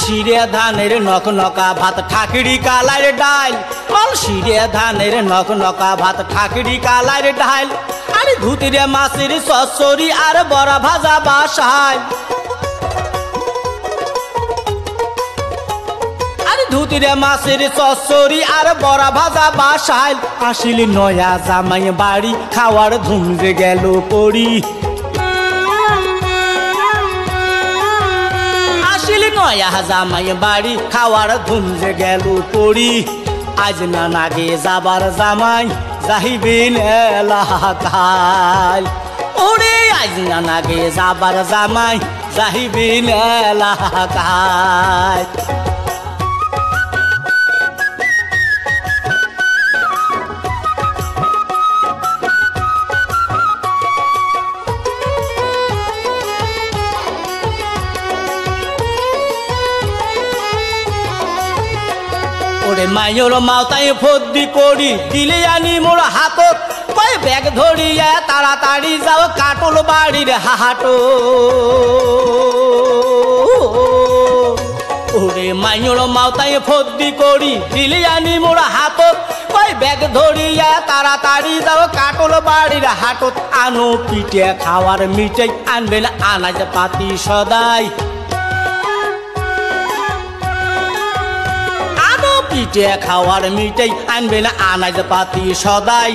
শিরে ধানের নক নকা ভাত ঠাকুরি কালার ডাল শিরে ধানের নক নকা ভাত ঠাকুরি কালার ডাল আরে ধুতিরে মাছের সসরি আর বড়া ভাজা বাসায় আরে ধুতিরে মাছের সসরি আর বড়া ভাজা বাসায় আসিল নয়া জামাই বাড়ি খাওয়ার ধুম যে গেল পড়ি নয়া জামাই বাড়ি খাওয়ার ধুম যে গেল পড়ি আজ না নাগে যাবার জামাই যাইবেন এলাকায় ওরে আজ না নাগে যাবার জামাই যাইবেন এলাকায় ওরে মাইর মাওতাই ফদ্দি করি দিলে আনি মোর হাতত কয় ব্যাগ ধরিয়া তাড়াতাড়ি যাও কাটল বাড়ির হাহাটো ওরে মাইর মাওতাই ফদ্দি করি দিলে আনি মোর হাতত কয় ব্যাগ ধরিয়া তাড়াতাড়ি যাও কাটল বাড়ির হাটত আনো পিঠে খাওয়ার মিঠাই আনবেন আনাজ পাতি সদাই পিঠে খাওয়ার মিঠাই আনবেন আনাজ পাতি সদাই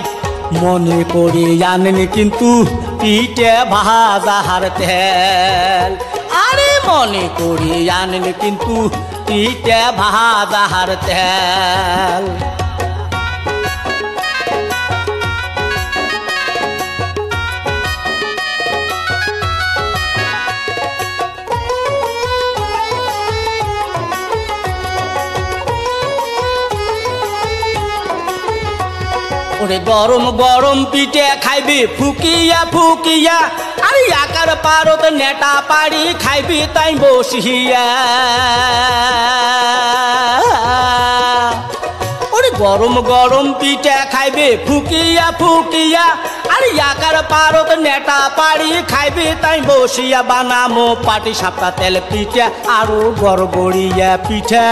মনে করে আনেন কিন্তু পিঠে ভাজার তেল আরে মনে করে আনেন কিন্তু পিঠে ভাজার তেল ওরে গরম গরম পিঠে খাইবি ফুকিয়া ফুকিয়া আরে আকার পারত নেটা পাড়ি খাইবি তাই বসিয়া ওরে গরম গরম পিঠে খাইবি ফুকিয়া ফুকিয়া আরে আকার পারত নেটা পাড়ি খাইবি তাই বসিয়া বানামো পাটি সাপটা তেল পিঠে আরো গড়গড়িয়া পিঠা